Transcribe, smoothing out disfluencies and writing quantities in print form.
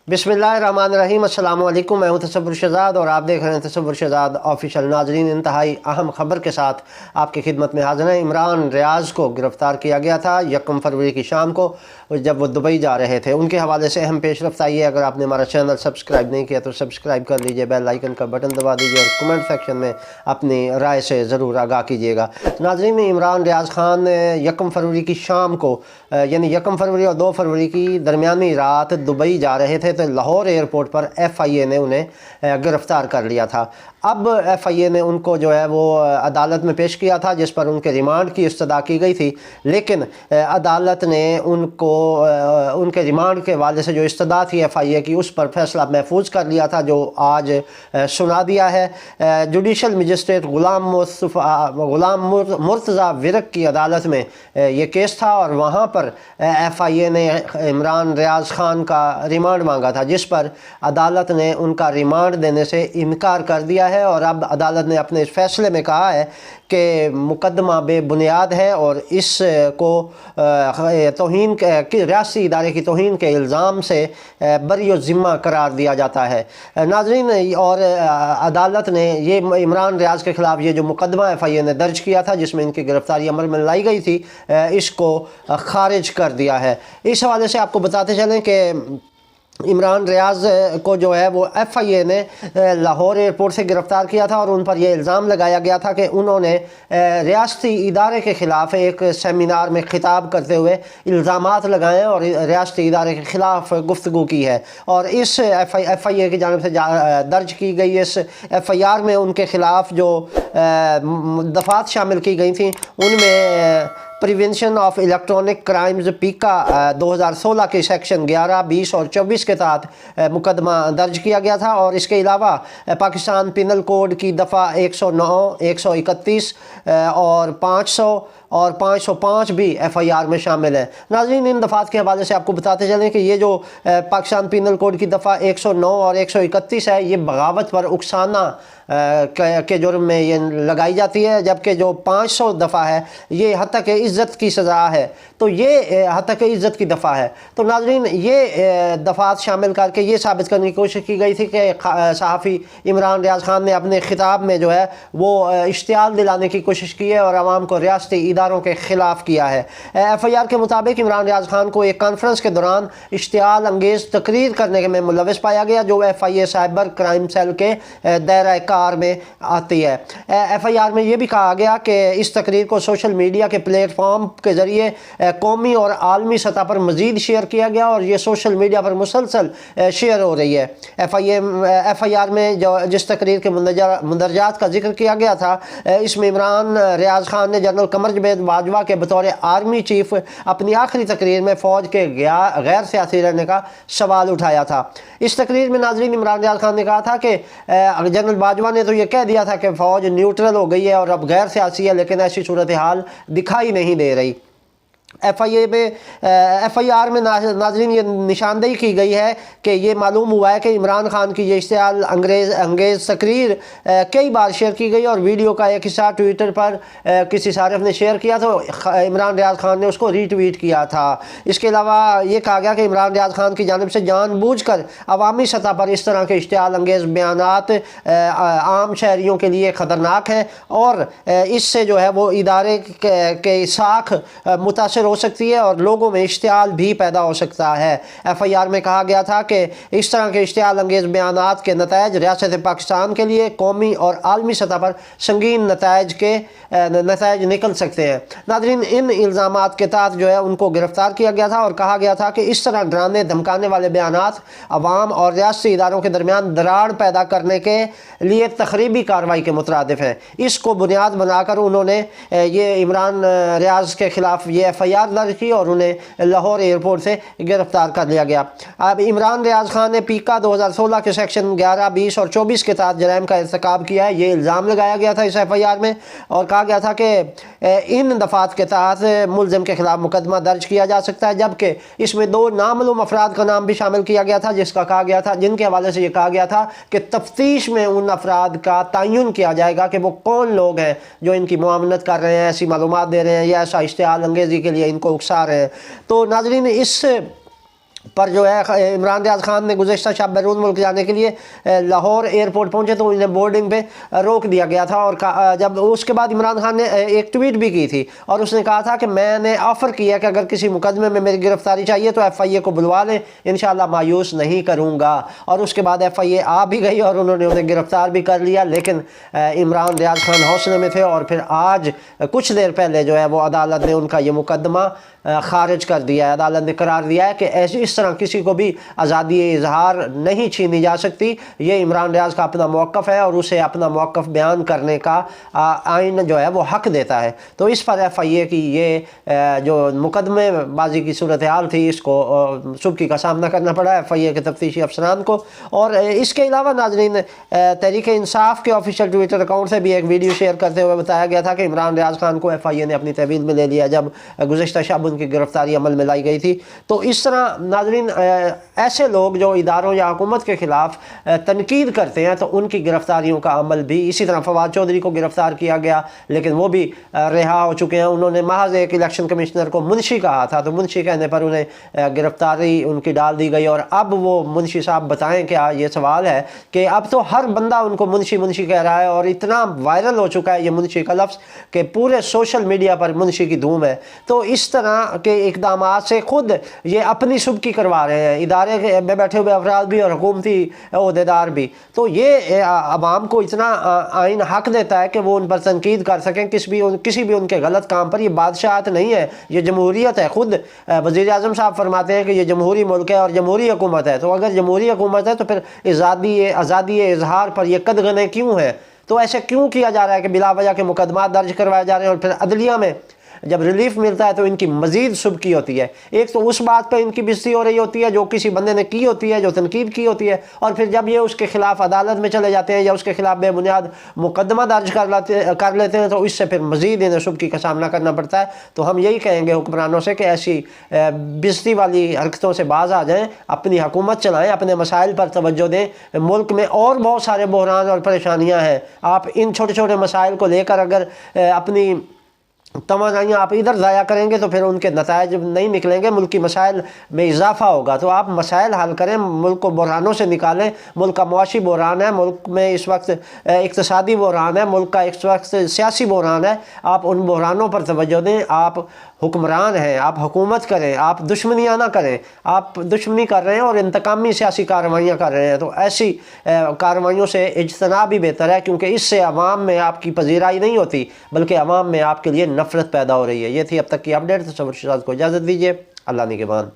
बिस्मिल्लाहिर्रहमानिर्रहीम। अस्सलाम वालेकुम। मैं हूं तसव्वुर शहजाद और आप देख रहे हैं तसव्वुर शहजाद ऑफिशियल। नाजरीन, इंतहाई अहम खबर के साथ आपकी खिदमत में हाजिर हैं। इमरान रियाज को गिरफ़्तार किया गया था 1 फरवरी की शाम को जब वो दुबई जा रहे थे। उनके हवाले से अहम पेशरफ्त आई है। अगर आपने हमारा चैनल सब्सक्राइब नहीं किया तो सब्सक्राइब कर लीजिए, बेल आइकन का बटन दबा दीजिए और कमेंट सेक्शन में अपनी राय से ज़रूर आगाह कीजिएगा। नाजरीन, इमरान रियाज खान 1 फरवरी की शाम को यानी 1 फरवरी और 2 फरवरी की दरमियानी रात दुबई जा रहे थे तो लाहौर एयरपोर्ट पर FIA ने उन्हें गिरफ़्तार कर लिया था। अब FIA ने उनको जो है वो अदालत में पेश किया था जिस पर उनके रिमांड की इस्तदा की गई थी, लेकिन अदालत ने उनको उनके रिमांड के हवाले से जो इस्तदा थी FIA की उस पर फैसला महफूज कर लिया था, जो आज सुना दिया है। जुडिशल मजिस्ट्रेट गुलाम मुर्तज़ा विरक की अदालत में ये केस था और वहाँ पर FIA ने इमरान रियाज खान का रिमांड मांगा था, जिस पर अदालत ने उनका रिमांड देने से इनकार कर दिया है। और अब अदालत ने अपने इस फैसले में कहा है कि मुकदमा बेबुनियाद है और इसको तौहीन के रियासी इदारे की तौहीन के इल्ज़ाम से बरी ज़िम्मा करार दिया जाता है। नाज़रीन, और अदालत ने ये इमरान रियाज के ख़िलाफ़ ये जो मुकदमा FIA ने दर्ज किया था जिसमें इनकी गिरफ़्तारी अमल में लाई गई थी, इसको खारिज कर दिया है। इस हवाले से आपको बताते चलें कि इमरान रियाज को जो है वो FIA ने लाहौर एयरपोर्ट से गिरफ़्तार किया था और उन पर यह इल्ज़ाम लगाया गया था कि उन्होंने रियासती इदारे के ख़िलाफ़ एक सेमिनार में ख़िताब करते हुए इल्ज़ामात लगाए और रियासती इदारे के ख़िलाफ़ गुफ्तगू की है। और इस FIA की जानिब से दर्ज की गई इस FIR में उनके ख़िलाफ़ जो दफ़ात शामिल की गई थी उनमें prevention of electronic crimes PICA 2016 के सेक्शन 11, 20 और 24 के तहत मुकदमा दर्ज किया गया था। और इसके अलावा पाकिस्तान पिनल कोड की दफ़ा 109, 131 और 500 और 505 भी FIR में शामिल है। नाज़रीन, इन दफ़ात के हवाले से आपको बताते चलें कि ये जो पाकिस्तान पिनल कोड की दफ़ा 109 और 131 है, ये बगावत पर उकसाना के जुर्म में ये लगाई जाती है, जबकि जो 500 दफ़ा है ये हत्या के इज़्ज़त की सज़ा है। तो ये हत्या के इज़्ज़त की दफ़ा है। तो नाज़रीन, ये दफ़ात शामिल करके ये साबित करने की कोशिश की गई थी कि सहाफ़ी इमरान रियाज खान ने अपने ख़िताब में जो है वो इश्तियाल दिलाने की कोशिश की है और आवाम को रियासती इदारों के ख़िलाफ़ किया है। FIR के मुताबिक इमरान रियाज खान को एक कॉन्फ्रेंस के दौरान इश्तियाल अंगेज़ तकरीर करने में मुलविस पाया गया, जो FIA साइबर क्राइम सेल के दायरे कार में आती है। FIR में यह भी कहा गया कि इस तकरीर को सोशल मीडिया के प्लेटफॉर्म के ज़रिए कौमी और आलमी सतह पर मज़ीद शेयर किया गया और ये सोशल मीडिया पर मुसलसल शेयर हो रही है। FIR में जो जिस तकरीर के मंदरजात का जिक्र किया गया था, इसमें इमरान रियाज खान ने जनरल कमर जावेद बाजवा के बतौर आर्मी चीफ अपनी आखिरी तकरीर में फ़ौज के गैर सियासी रहने का सवाल उठाया था। इस तकरीर में नाज़रीन, इमरान रियाज खान ने कहा था कि जनरल बाजवा ने तो ये कह दिया था कि फ़ौज न्यूट्रल हो गई है और अब गैर सियासी है, लेकिन ऐसी सूरत हाल दिखाई नहीं दे रही। FIR में नाज़रीन ये निशानदेही की गई है कि ये मालूम हुआ है कि इमरान खान की ये इश्तियाल अंगेज़ तकरीर कई बार शेयर की गई और वीडियो का एक हिस्सा ट्विटर पर किसी सारिफ ने शेयर किया तो इमरान रियाज खान ने उसको रीट्वीट किया था। इसके अलावा ये कहा गया कि इमरान रियाज खान की जानिब से जानबूझकर अवामी सतह पर इस तरह के इश्तियाल अंगेज़ बयानात आम शहरियों के लिए ख़तरनाक हैं और इससे जो है वो इदारे के साख मुतासर हो सकती है और लोगों में इश्तियाल भी पैदा हो सकता है। FIR में कहा गया था कि इस तरह के इश्तियाल अंगेज़ बयानात के नताइज रियासत पाकिस्तान के लिए कौमी और आलमी सतह पर संगीन नताइज निकल सकते हैं। नाज़रीन, इन इल्ज़ामात के तहत जो है उनको गिरफ़्तार किया गया था और कहा गया था कि इस तरह डराने धमकाने वाले बयानात अवाम और रियासती इदारों के दरमियान दरार पैदा करने के लिए तखरीबी कार्रवाई के मुतरादिफ है। इसको बुनियाद बनाकर उन्होंने ये इमरान रियाज के ख़िलाफ़ ये FIR दर्ज की और उन्हें लाहौर एयरपोर्ट से गिरफ्तार कर लिया गया। अब इमरान रियाज खान ने PICA 2016 के सेक्शन 11, 20 और 24 के तहत जराइम का इर्तिकाब किया है, ये इल्ज़ाम लगाया गया था इस FIR में और कहा गया था कि इन दफ़ात के तहत मुलज़िम के ख़िलाफ़ मुकदमा दर्ज किया जा सकता है, जबकि इसमें 2 नामालूम अफराद का नाम भी शामिल किया गया था जिसका कहा गया था जिनके हवाले से ये कहा गया था कि तफ्तीश में उन अफराद का तयन किया जाएगा कि वो कौन लोग हैं जो इनकी मुआवनत कर रहे हैं, ऐसी मालूमात दे रहे हैं या ऐसा इश्तियाल अंगेज़ी के लिए इनको उकसा रहे हैं। तो नाज़रीन, इस پر جو ہے عمران ریاض خان نے گزشتہ شب بیرون ملک جانے کے لیے لاہور ایئرپورٹ پہنچے تو انہیں بورڈنگ پہ روک دیا گیا تھا، اور جب اس کے بعد عمران خان نے ایک ٹویٹ بھی کی تھی اور اس نے کہا تھا کہ میں نے آفر کیا کہ اگر کسی مقدمے میں میری گرفتاری چاہیے تو ایف آئی اے کو بلوا لیں، انشاءاللہ مایوس نہیں کروں گا۔ اور اس کے بعد ایف آئی اے آ بھی گئی اور انہوں نے انہیں گرفتار بھی کر لیا، لیکن عمران ریاض خان حوصلے میں تھے، اور پھر آج کچھ دیر پہلے جو ہے وہ عدالت نے ان کا یہ مقدمہ خارج کر دیا ہے۔ عدالت نے قرار دیا ہے کہ اس طرح کسی کو بھی آزادی اظہار نہیں چھینی جا سکتی، یہ عمران ریاض کا اپنا موقف ہے اور اسے اپنا موقف بیان کرنے کا آئین جو ہے وہ حق دیتا ہے۔ تو اس پر ایف آئی اے کی یہ جو مقدمے بازی کی صورتحال تھی، اس کو سبکی کا سامنا کرنا پڑا ایف آئی اے کے تفتیشی افسران کو۔ اور اس کے علاوہ ناظرین، تحریک انصاف کے آفیشیل ٹویٹر اکاؤنٹ سے بھی ایک ویڈیو شیئر کرتے ہوئے بتایا گیا تھا کہ عمران ریاض خان کو ایف آئی اے نے اپنی تحویل میں لے لیا جب گزشتہ شب ان کی گرفتاری عمل میں لائی گئی تھی۔ تو اس طرح ناظرین ایسے لوگ جو اداروں یا حکومت کے خلاف تنقید کرتے ہیں تو ان کی گرفتاریوں کا عمل بھی اسی طرح فواد چودھری کو گرفتار کیا گیا، لیکن وہ بھی رہا ہو چکے ہیں۔ انہوں نے محض ایک الیکشن کمشنر کو منشی کہا تھا تو منشی کہنے پر انہیں گرفتاری ان کی ڈال دی گئی، اور اب وہ منشی صاحب بتائیں کیا؟ یہ سوال ہے کہ اب تو ہر بندہ ان کو منشی منشی کہہ رہا ہے، اور اتنا وائرل ہو چکا ہے یہ منشی کا لفظ کہ پورے سوشل میڈیا پر منشی کی دھوم ہے۔ تو اس طرح کے اقدامات سے خود یہ اپنی سبکی کروا رہے ہیں، ادارے میں بیٹھے ہوئے افراد بھی اور حکومتی عہدیدار بھی۔ تو یہ عوام کو اتنا آئین حق دیتا ہے کہ وہ ان پر تنقید کر سکیں کسی بھی ان کے غلط کام پر۔ یہ بادشاہت نہیں ہے، یہ جمہوریت ہے۔ خود وزیر اعظم صاحب فرماتے ہیں کہ یہ جمہوری ملک ہے اور جمہوری حکومت ہے، تو اگر جمہوری حکومت ہے تو پھر آزادی اظہار پر یہ قدغنیں کیوں ہیں؟ تو ایسے کیوں کیا جا رہا ہے کہ بلا وجہ کے مقدمات درج کروائے جا رہے ہیں، اور پھر عدلیہ میں جب ریلیف ملتا ہے تو ان کی مزید سبکی ہوتی ہے۔ ایک تو اس بات پہ ان کی بےزتی ہو رہی ہوتی ہے جو کسی بندے نے کی ہوتی ہے، جو تنقید کی ہوتی ہے، اور پھر جب یہ اس کے خلاف عدالت میں چلے جاتے ہیں یا اس کے خلاف بے بنیاد مقدمہ درج کر لیتے ہیں تو اس سے پھر مزید انہیں سبکی کا سامنا کرنا پڑتا ہے۔ تو ہم یہی کہیں گے حکمرانوں سے کہ ایسی بےزتی والی حرکتوں سے باز آ جائیں، اپنی حکومت چلائیں، اپنے مسائل پر توجہ دیں۔ ملک میں اور بہت سارے بحران اور پریشانیاں ہیں، آپ ان چھوٹے چھوٹے مسائل کو لے کر اگر اپنی توانائیاں آپ ادھر ضائع کریں گے تو پھر ان کے نتائج نہیں نکلیں گے، ملکی مسائل میں اضافہ ہوگا۔ تو آپ مسائل حل کریں، ملک کو بحرانوں سے نکالیں۔ ملک کا معاشی بحران ہے، ملک میں اس وقت اقتصادی بحران ہے، ملک کا اس وقت سیاسی بحران ہے۔ آپ ان بحرانوں پر توجہ دیں۔ آپ حکمران ہیں، آپ حکومت کریں، آپ دشمنیاں نہ کریں۔ آپ دشمنی کر رہے ہیں اور انتقامی سیاسی کارروائیاں کر رہے ہیں، تو ایسی کارروائیوں سے اجتناب بھی بہتر ہے، کیونکہ اس سے عوام میں آپ کی پذیرائی نہیں ہوتی بلکہ عوام میں آپ کے لیے نفرت پیدا ہو رہی ہے۔ یہ تھی اب تک کی اپڈیٹ۔ تصور شاد کو اجازت دیجیے، اللہ نگہبان۔